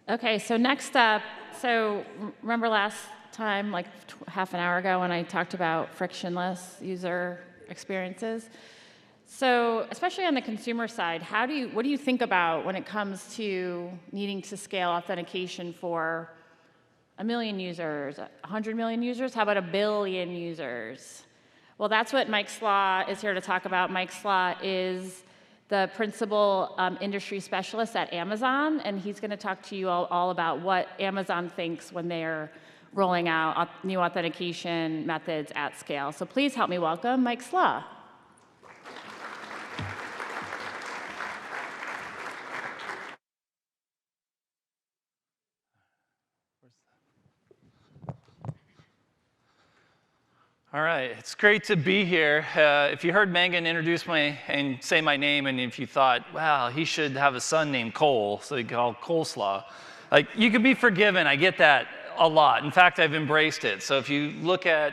Okay, so next up, remember last time, like half an hour ago, when I talked about frictionless user experiences? So, especially on the consumer side, what do you think about when it comes to needing to scale authentication for 1 million users, 100 million users? How about 1 billion users? Well, that's what Mike Slaw is here to talk about. Mike Slaw is the principal industry specialist at Amazon, and he's going to talk to you all about what Amazon thinks when they're rolling out new authentication methods at scale. So please help me welcome Mike Slaw. All right, it's great to be here. If you heard Megan introduce me and say my name, and if you thought, wow, he should have a son named Cole, so he called Coleslaw, like, you could be forgiven. I get that a lot. In fact, I've embraced it. So if you look at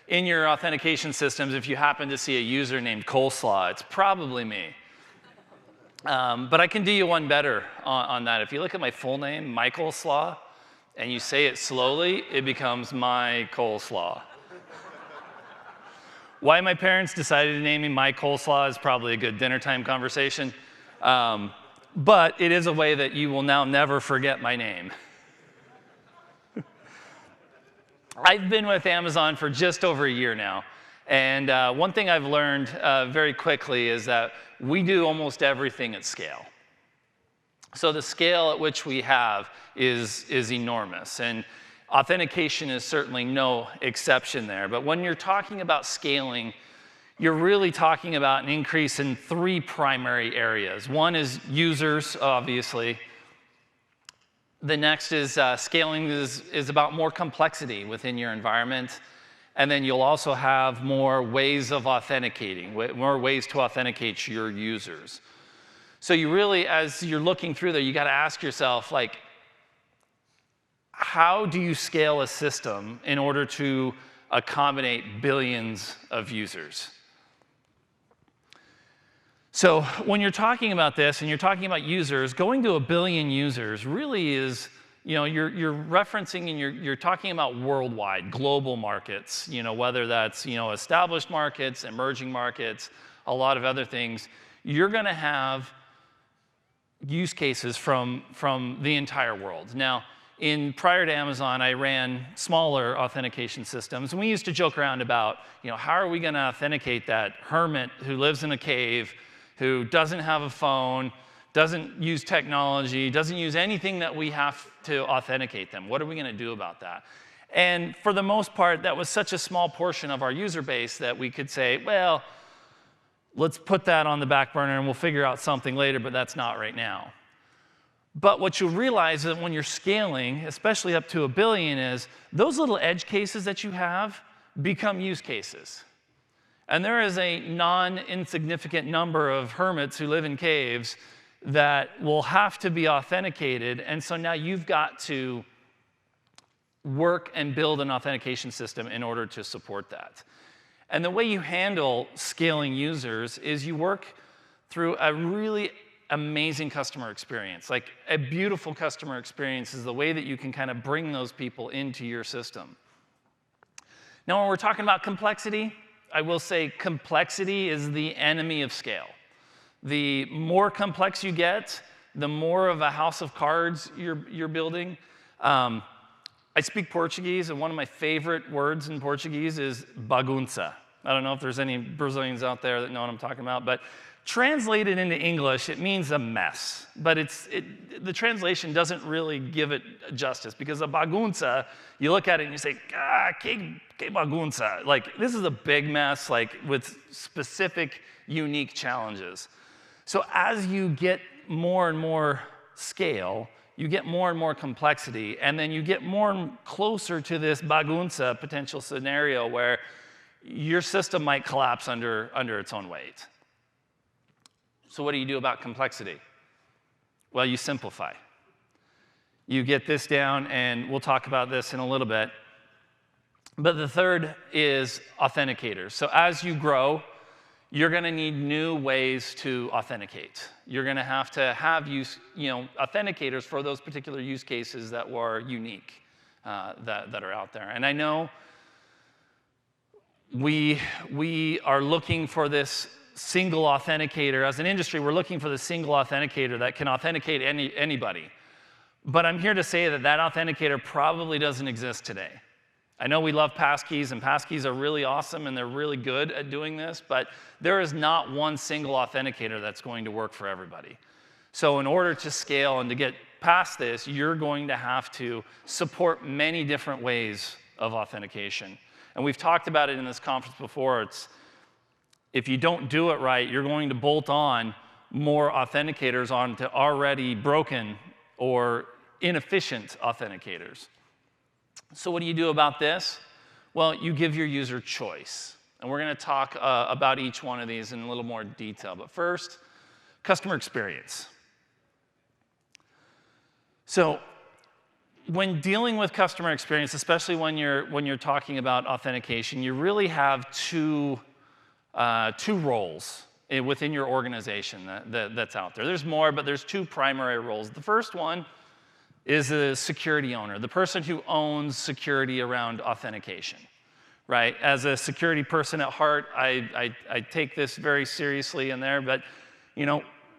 in your authentication systems, if you happen to see a user named Coleslaw, it's probably me. But I can do you one better on that. If you look at my full name, Michael Slaw, and you say it slowly, it becomes my Coleslaw. Why my parents decided to name me My Coleslaw is probably a good dinner time conversation. But it is a way that you will now never forget my name. I've been with Amazon for just over a year now. And one thing I've learned very quickly is that we do almost everything at scale. So the scale at which we have is enormous. And authentication is certainly no exception there. But when you're talking about scaling, you're really talking about an increase in 3 primary areas. One is users, obviously. The next is scaling is about more complexity within your environment. And then you'll also have more ways of authenticating, more ways to authenticate your users. So you really, as you're looking through there, you got to ask yourself, like, how do you scale a system in order to accommodate billions of users? So when you're talking about this and you're talking about users, going to 1 billion users really is, you're referencing and you're talking about worldwide, global markets, whether that's, established markets, emerging markets, a lot of other things. You're going to have use cases from the entire world. Now, prior to Amazon, I ran smaller authentication systems, and we used to joke around about, how are we going to authenticate that hermit who lives in a cave, who doesn't have a phone, doesn't use technology, doesn't use anything that we have to authenticate them? What are we going to do about that? And for the most part, that was such a small portion of our user base that we could say, well, let's put that on the back burner and we'll figure out something later, but that's not right now. But what you'll realize is that when you're scaling, especially up to 1 billion, is those little edge cases that you have become use cases. And there is a non-insignificant number of hermits who live in caves that will have to be authenticated. And so now you've got to work and build an authentication system in order to support that. And the way you handle scaling users is you work through a really amazing customer experience. Like, a beautiful customer experience is the way that you can kind of bring those people into your system. Now, when we're talking about complexity, I will say complexity is the enemy of scale. The more complex you get, the more of a house of cards you're building. I speak Portuguese, and one of my favorite words in Portuguese is bagunça. I don't know if there's any Brazilians out there that know what I'm talking about, but translated into English, it means a mess, but the translation doesn't really give it justice, because a bagunça, you look at it and you say, que bagunça. Like, this is a big mess, like, with specific, unique challenges. So as you get more and more scale, you get more and more complexity, and then you get more and closer to this bagunça potential scenario where your system might collapse under its own weight. So what do you do about complexity? Well, you simplify. You get this down, and we'll talk about this in a little bit. But the third is authenticators. So as you grow, you're going to need new ways to authenticate. You're going to have authenticators for those particular use cases that were unique, that are out there. And I know we are looking for this single authenticator. As an industry, we're looking for the single authenticator that can authenticate anybody. But I'm here to say that that authenticator probably doesn't exist today. I know we love passkeys, and passkeys are really awesome, and they're really good at doing this, but there is not one single authenticator that's going to work for everybody. So in order to scale and to get past this, you're going to have to support many different ways of authentication. And we've talked about it in this conference before. If you don't do it right, you're going to bolt on more authenticators onto already broken or inefficient authenticators. So what do you do about this? Well, you give your user choice. And we're going to talk about each one of these in a little more detail. But first, customer experience. So when dealing with customer experience, especially when you're talking about authentication, you really have two roles within your organization that's out there. There's more, but there's two primary roles. The first one is a security owner, the person who owns security around authentication, right? As a security person at heart, I take this very seriously in there, but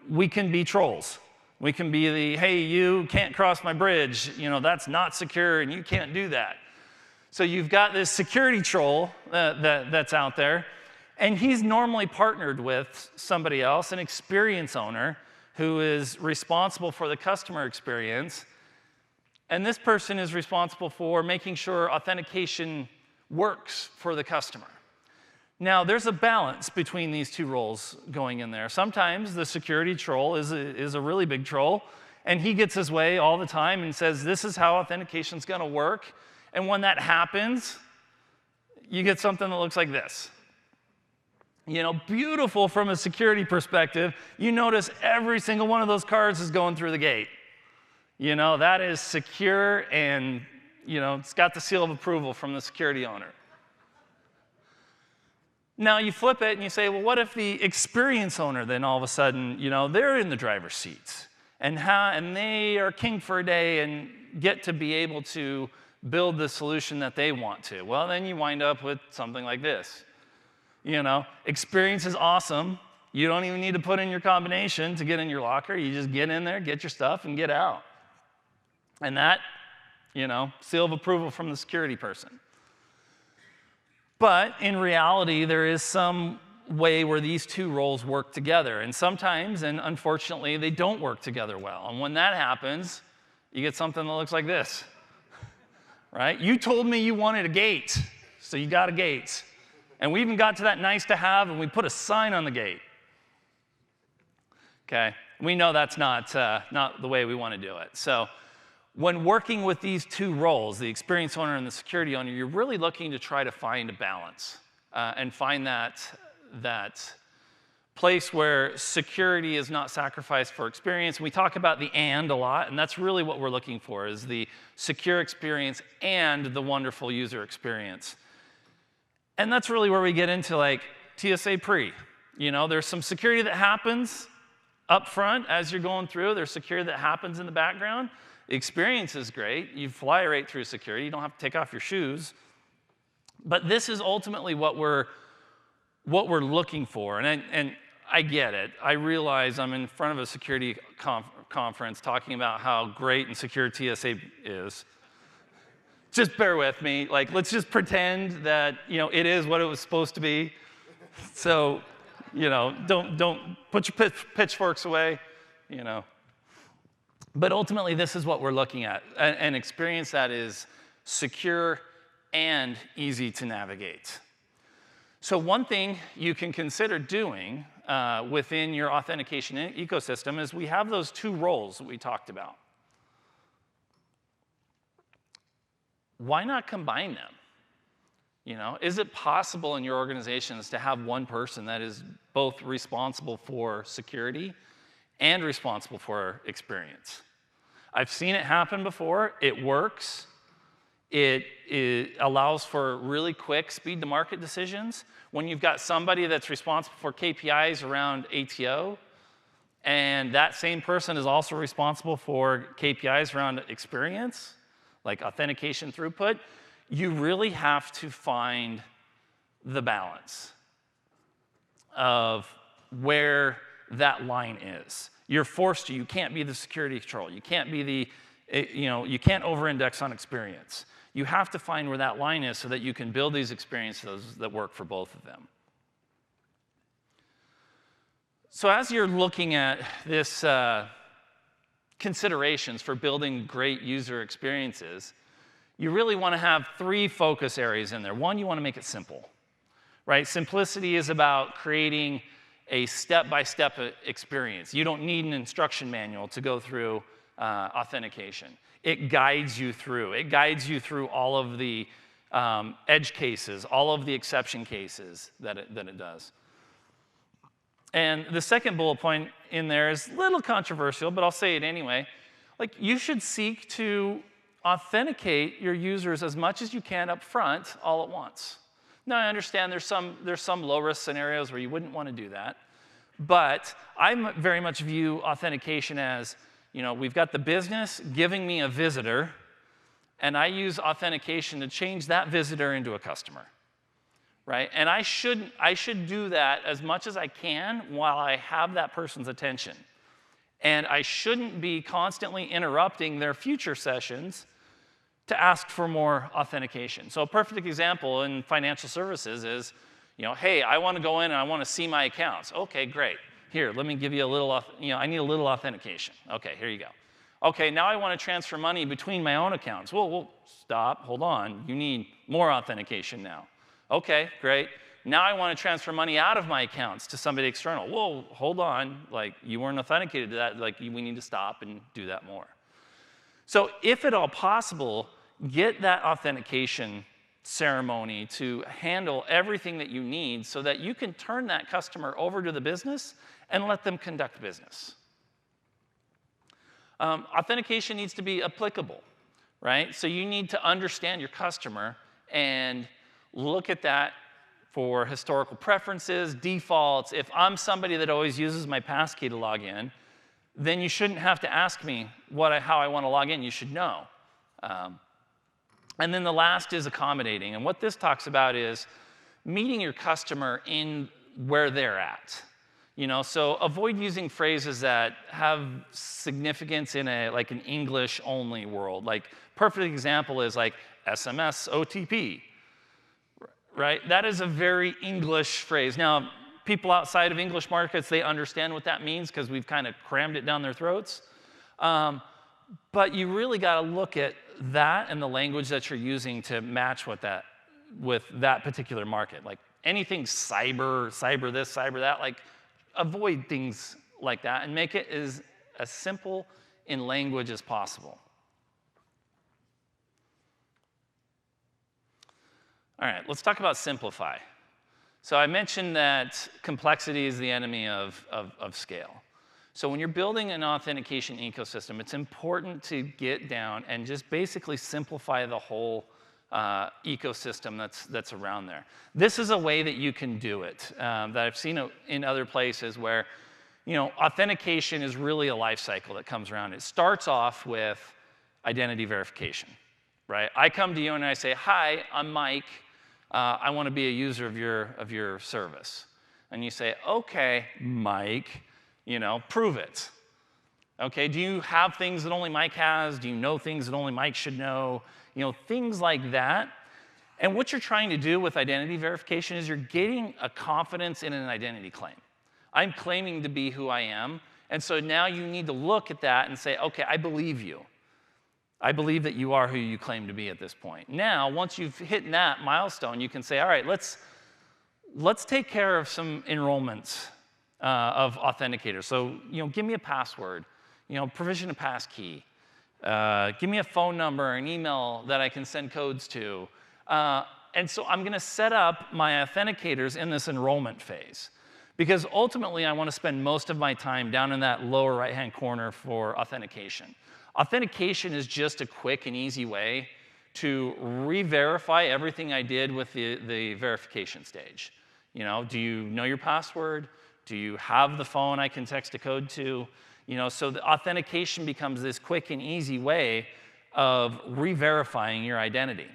we can be trolls. We can be the, hey, you can't cross my bridge, that's not secure and you can't do that. So you've got this security troll that's out there, and he's normally partnered with somebody else, an experience owner who is responsible for the customer experience. And this person is responsible for making sure authentication works for the customer. Now, there's a balance between these two roles going in there. Sometimes the security troll is a really big troll, and he gets his way all the time and says, this is how authentication's going to work. And when that happens, you get something that looks like this. Beautiful from a security perspective. You notice every single one of those cards is going through the gate. That is secure, and, it's got the seal of approval from the security owner. Now, you flip it and you say, well, what if the experience owner then all of a sudden, they're in the driver's seat, and they are king for a day and get to be able to build the solution that they want to? Well, then you wind up with something like this. Experience is awesome. You don't even need to put in your combination to get in your locker. You just get in there, get your stuff, and get out. And that, seal of approval from the security person. But in reality, there is some way where these two roles work together. And sometimes, and unfortunately, they don't work together well. And when that happens, you get something that looks like this. Right? You told me you wanted a gate, so you got a gate. And we even got to that nice to have, and we put a sign on the gate. Okay? We know that's not the way we want to do it. So when working with these two roles, the experience owner and the security owner, you're really looking to try to find a balance and find that place where security is not sacrificed for experience. And we talk about the and a lot, and that's really what we're looking for, is the secure experience and the wonderful user experience. And that's really where we get into like TSA pre. There's some security that happens up front as you're going through. There's security that happens in the background. The experience is great. You fly right through security. You don't have to take off your shoes. But this is ultimately what we're looking for. And I get it. I realize I'm in front of a security conference talking about how great and secure TSA is. Just bear with me. Let's just pretend that it is what it was supposed to be. So, don't put your pitchforks away. But ultimately, this is what we're looking at, an experience that is secure and easy to navigate. So one thing you can consider doing within your authentication ecosystem is we have those two roles that we talked about. Why not combine them? Is it possible in your organizations to have one person that is both responsible for security and responsible for experience? I've seen it happen before. It works. It allows for really quick speed to market decisions. When you've got somebody that's responsible for KPIs around ATO, and that same person is also responsible for KPIs around experience, like authentication throughput, you really have to find the balance of where that line is. You're forced to. You can't be the security control. You can't be the, you can't over-index on experience. You have to find where that line is so that you can build these experiences that work for both of them. So as you're looking at this considerations for building great user experiences, you really want to have 3 focus areas in there. One, you want to make it simple, right? Simplicity is about creating a step-by-step experience. You don't need an instruction manual to go through authentication. It guides you through. It guides you through all of the edge cases, all of the exception cases that it does. And the second bullet point in there is a little controversial, but I'll say it anyway. Like, you should seek to authenticate your users as much as you can up front all at once. Now, I understand there's some low-risk scenarios where you wouldn't want to do that, but I very much view authentication as, we've got the business giving me a visitor, and I use authentication to change that visitor into a customer, right? And I should do that as much as I can while I have that person's attention. And I shouldn't be constantly interrupting their future sessions to ask for more authentication. So a perfect example in financial services is, hey, I want to go in and I want to see my accounts. Okay, great. Here, let me give you a little, I need a little authentication. Okay, here you go. Okay, now I want to transfer money between my own accounts. Well, stop, hold on. You need more authentication now. Okay, great. Now I want to transfer money out of my accounts to somebody external. Whoa, hold on. Like, you weren't authenticated to that. Like, we need to stop and do that more. So if at all possible, get that authentication ceremony to handle everything that you need so that you can turn that customer over to the business and let them conduct business. Authentication needs to be applicable, right? So you need to understand your customer and look at that for historical preferences, defaults. If I'm somebody that always uses my passkey to log in, then you shouldn't have to ask me how I want to log in. You should know. And then the last is accommodating. And what this talks about is meeting your customer in where they're at. So avoid using phrases that have significance in like an English-only world. Like, perfect example is like SMS OTP, right? That is a very English phrase. Now, people outside of English markets, they understand what that means because we've kind of crammed it down their throats. But you really got to look at that and the language that you're using to match with that particular market. Like, anything cyber this, cyber that, like, avoid things like that and make it as simple in language as possible. All right, let's talk about simplify. So I mentioned that complexity is the enemy of scale. So when you're building an authentication ecosystem, it's important to get down and just basically simplify the whole ecosystem that's around there. This is a way that you can do it that I've seen in other places where, authentication is really a life cycle that comes around. It starts off with identity verification, right? I come to you and I say, hi, I'm Mike. I want to be a user of your service. And you say, okay, Mike, prove it. Okay, do you have things that only Mike has? Do you know things that only Mike should know? Things like that. And what you're trying to do with identity verification is you're getting a confidence in an identity claim. I'm claiming to be who I am, and so now you need to look at that and say, okay, I believe you. I believe that you are who you claim to be at this point. Now, once you've hit that milestone, you can say, all right, let's take care of some enrollments of authenticators. So, give me a password, provision a passkey. Give me a phone number, an email that I can send codes to. And so I'm going to set up my authenticators in this enrollment phase. Because ultimately, I want to spend most of my time down in that lower right-hand corner for authentication. Authentication is just a quick and easy way to re-verify everything I did with the verification stage. Do you know your password? Do you have the phone I can text a code to? So the authentication becomes this quick and easy way of re-verifying your identity.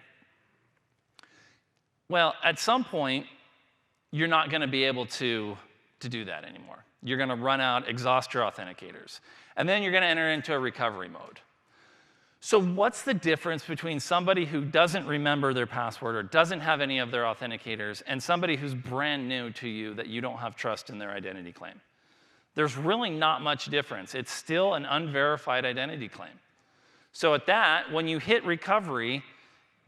Well, at some point, you're not going to be able to do that anymore. You're going to run out, exhaust your authenticators. And then you're going to enter into a recovery mode. So what's the difference between somebody who doesn't remember their password or doesn't have any of their authenticators and somebody who's brand new to you that you don't have trust in their identity claim? There's really not much difference. It's still an unverified identity claim. So at that, when you hit recovery,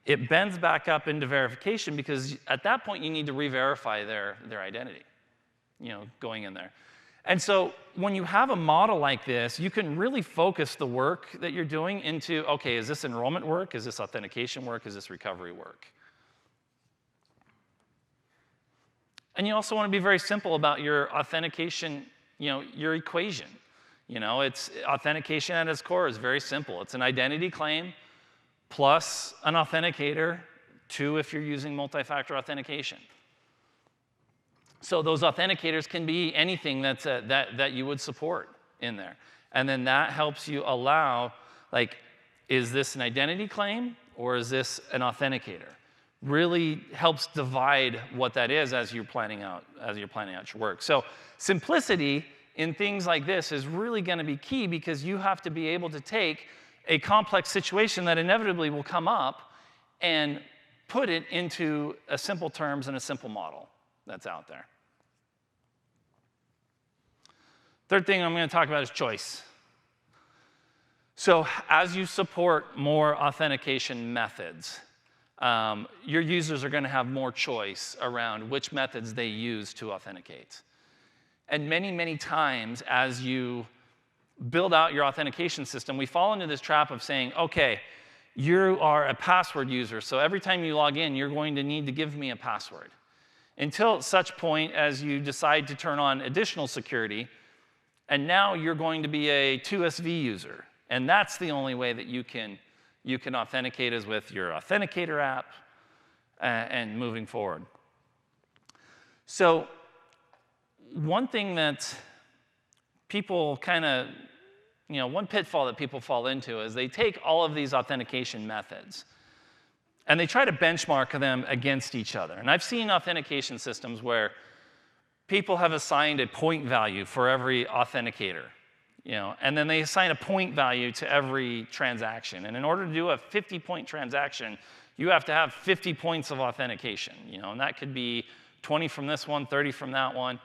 it bends back up into verification because at that point you need to re-verify their identity, going in there. And so when you have a model like this, you can really focus the work that you're doing into, okay, is this enrollment work? Is this authentication work? Is this recovery work? And you also want to be very simple about your authentication, your equation. It's authentication at its core is very simple. It's an identity claim plus an authenticator, 2 if you're using multi-factor authentication. So those authenticators can be anything that you would support in there. And then that helps you allow, is this an identity claim or is this an authenticator? Really helps divide what that is as you're planning out your work. So simplicity in things like this is really going to be key because you have to be able to take a complex situation that inevitably will come up and put it into a simple terms and a simple model that's out there. Third thing I'm going to talk about is choice. So as you support more authentication methods, your users are going to have more choice around which methods they use to authenticate. And many, many times as you build out your authentication system, we fall into this trap of saying, okay, you are a password user, so every time you log in, you're going to need to give me a password. Until such point as you decide to turn on additional security, and now you're going to be a 2SV user. And that's the only way that you can authenticate is with your Authenticator app and moving forward. So one thing that people one pitfall that people fall into is they take all of these authentication methods and they try to benchmark them against each other. And I've seen authentication systems where people have assigned a point value for every authenticator, and then they assign a point value to every transaction. And in order to do a 50-point transaction, you have to have 50 points of authentication, and that could be 20 from this one, 30 from that one.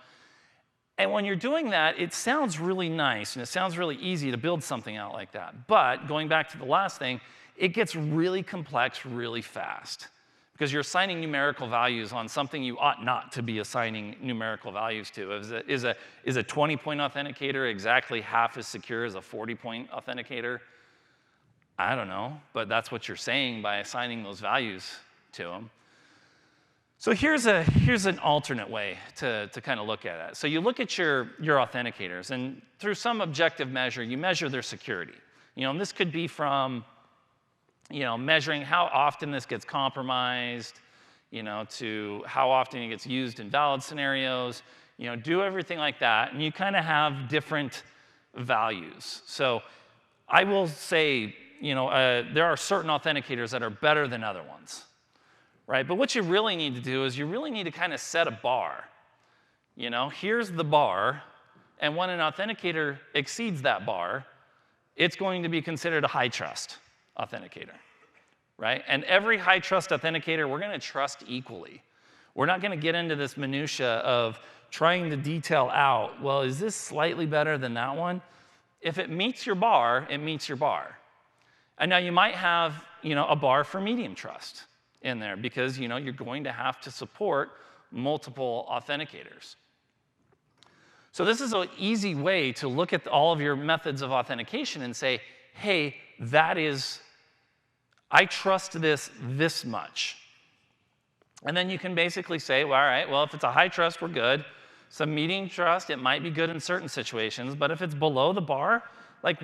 And when you're doing that, it sounds really nice, and it sounds really easy to build something out like that. But going back to the last thing, it gets really complex really fast because you're assigning numerical values on something you ought not to be assigning numerical values to. Is a 20-point authenticator exactly half as secure as a 40-point authenticator? I don't know, but that's what you're saying by assigning those values to them. So here's an alternate way to kind of look at it. So you look at your authenticators, and through some objective measure, you measure their security. And this could be from measuring how often this gets compromised, to how often it gets used in valid scenarios, do everything like that, and you kind of have different values. So I will say, there are certain authenticators that are better than other ones, right? But what you really need to do is you really need to kind of set a bar. Here's the bar, and when an authenticator exceeds that bar, it's going to be considered a high trust authenticator, right? And every high trust authenticator, we're going to trust equally. We're not going to get into this minutia of trying to detail out, well, is this slightly better than that one? If it meets your bar, it meets your bar. And now you might have, a bar for medium trust in there because, you're going to have to support multiple authenticators. So this is an easy way to look at all of your methods of authentication and say, hey, I trust this much. And then you can basically say, well, all right, well, if it's a high trust, we're good. Some medium trust, it might be good in certain situations, but if it's below the bar,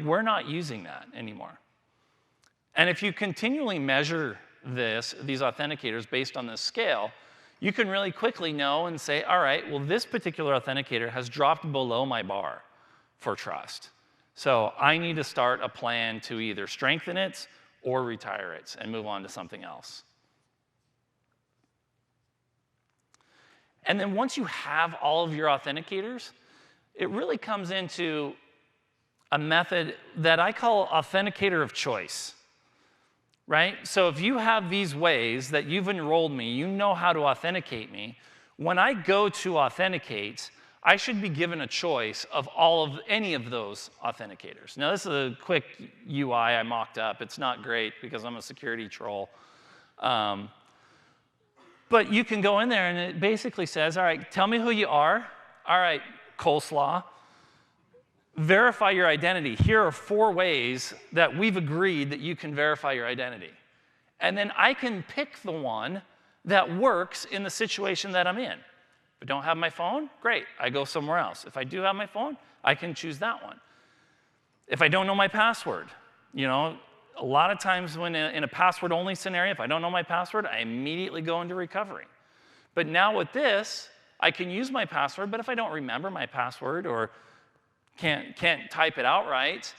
we're not using that anymore. And if you continually measure these authenticators based on this scale, you can really quickly know and say, all right, well, this particular authenticator has dropped below my bar for trust. So I need to start a plan to either strengthen it or retire it and move on to something else. And then once you have all of your authenticators, it really comes into a method that I call authenticator of choice, right? So if you have these ways that you've enrolled me, you know how to authenticate me, when I go to authenticate, I should be given a choice of any of those authenticators. Now, this is a quick UI I mocked up. It's not great because I'm a security troll. But you can go in there and it basically says, all right, tell me who you are. All right, coleslaw. Verify your identity. Here are 4 ways that we've agreed that you can verify your identity. And then I can pick the one that works in the situation that I'm in. If I don't have my phone, great, I go somewhere else. If I do have my phone, I can choose that one. If I don't know my password, a lot of times when in a password-only scenario, if I don't know my password, I immediately go into recovery. But now with this, I can use my password, but if I don't remember my password or can't type it out right,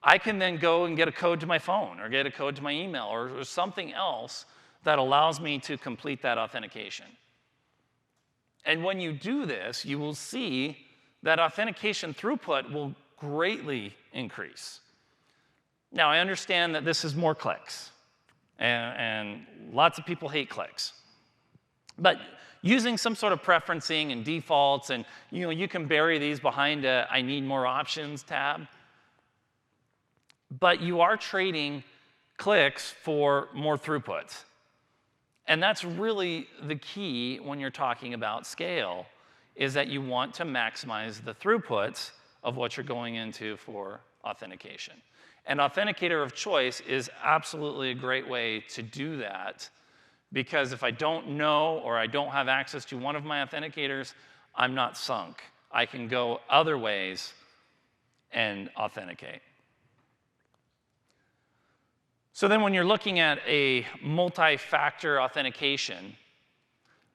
I can then go and get a code to my phone or get a code to my email or something else that allows me to complete that authentication. And when you do this, you will see that authentication throughput will greatly increase. Now, I understand that this is more clicks, and lots of people hate clicks. But using some sort of preferencing and defaults, and you can bury these behind a I need more options tab. But you are trading clicks for more throughput. And that's really the key when you're talking about scale, is that you want to maximize the throughput of what you're going into for authentication. And authenticator of choice is absolutely a great way to do that, because if I don't know or I don't have access to one of my authenticators, I'm not sunk. I can go other ways and authenticate. So then when you're looking at a multi-factor authentication,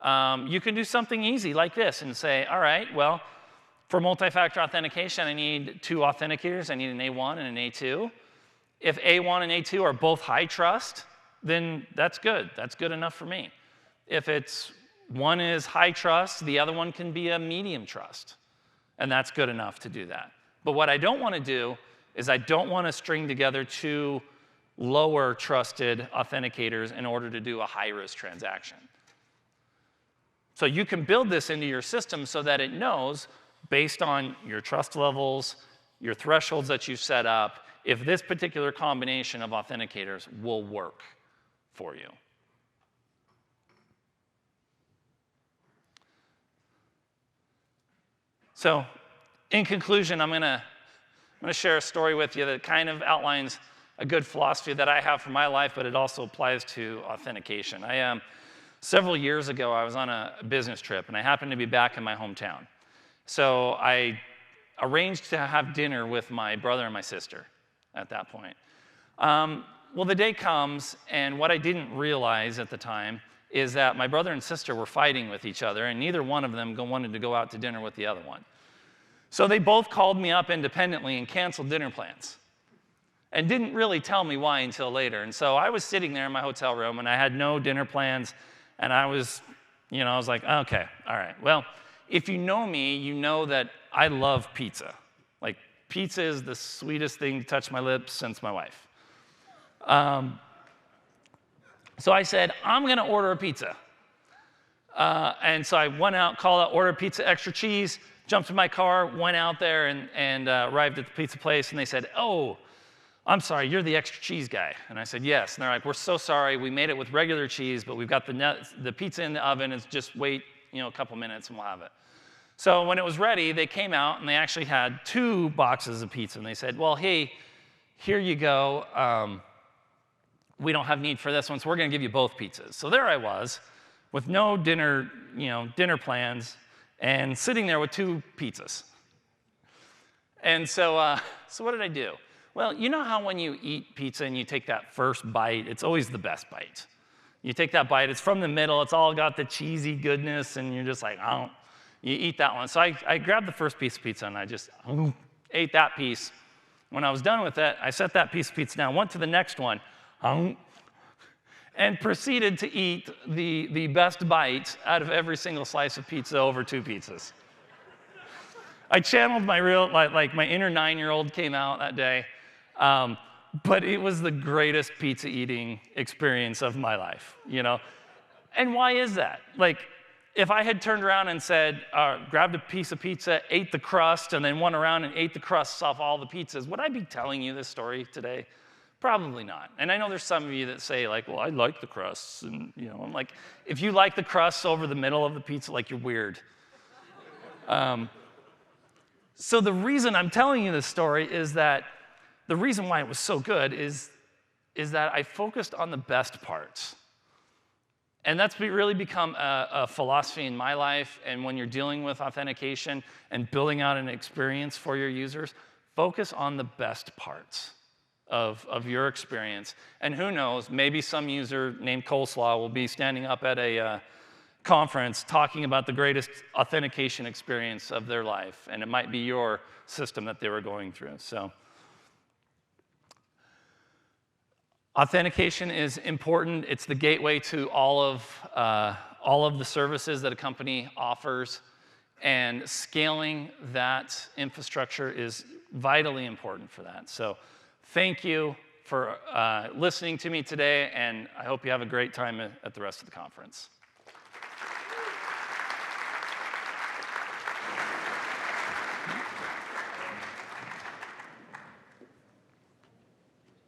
you can do something easy like this and say, all right, well, for multi-factor authentication, I need 2 authenticators. I need an A1 and an A2. If A1 and A2 are both high trust, then that's good. That's good enough for me. If one is high trust, the other one can be a medium trust, and that's good enough to do that. But what I don't want to do is I don't want to string together 2 lower trusted authenticators in order to do a high-risk transaction. So you can build this into your system so that it knows, based on your trust levels, your thresholds that you've set up, if this particular combination of authenticators will work for you. So in conclusion, I'm going to share a story with you that kind of outlines a good philosophy that I have for my life, but it also applies to authentication. Several years ago, I was on a business trip, and I happened to be back in my hometown. So I arranged to have dinner with my brother and my sister at that point. Well, the day comes, and what I didn't realize at the time is that my brother and sister were fighting with each other, and neither one of them wanted to go out to dinner with the other one. So they both called me up independently and canceled dinner plans, and didn't really tell me why until later. And so I was sitting there in my hotel room, and I had no dinner plans, and I was like, okay, all right. Well, if you know me, you know that I love pizza. Like, pizza is the sweetest thing to touch my lips since my wife. So I said, I'm going to order a pizza. And so I went out, called out, ordered pizza, extra cheese, jumped in my car, went out there, and arrived at the pizza place, and they said, oh, I'm sorry, you're the extra cheese guy. And I said, yes. And they're like, we're so sorry. We made it with regular cheese, but we've got the pizza in the oven. It's just wait, a couple minutes and we'll have it. So when it was ready, they came out and they actually had 2 boxes of pizza. And they said, well, hey, here you go. We don't have need for this one, so we're going to give you both pizzas. So there I was with no dinner plans and sitting there with 2 pizzas. And so what did I do? Well, you know how when you eat pizza and you take that first bite, it's always the best bite. You take that bite, it's from the middle, it's all got the cheesy goodness, and you're just like, oh, you eat that one. So I grabbed the first piece of pizza and I just ate that piece. When I was done with it, I set that piece of pizza down, went to the next one, and proceeded to eat the best bite out of every single slice of pizza over 2 pizzas. I channeled my my inner 9-year-old came out that day. But it was the greatest pizza eating experience of my life, you know? And why is that? Like, if I had turned around and said, grabbed a piece of pizza, ate the crust, and then went around and ate the crusts off all the pizzas, would I be telling you this story today? Probably not. And I know there's some of you that say, like, well, I like the crusts. And, you know, I'm like, if you like the crusts over the middle of the pizza, like, you're weird. So the reason I'm telling you this story is that the reason why it was so good is that I focused on the best parts. And that's really become a philosophy in my life. And when you're dealing with authentication and building out an experience for your users, focus on the best parts of your experience. And who knows, maybe some user named Coleslaw will be standing up at a conference talking about the greatest authentication experience of their life. And it might be your system that they were going through. So authentication is important. It's the gateway to all of the services that a company offers. And scaling that infrastructure is vitally important for that. So thank you for listening to me today, and I hope you have a great time at the rest of the conference.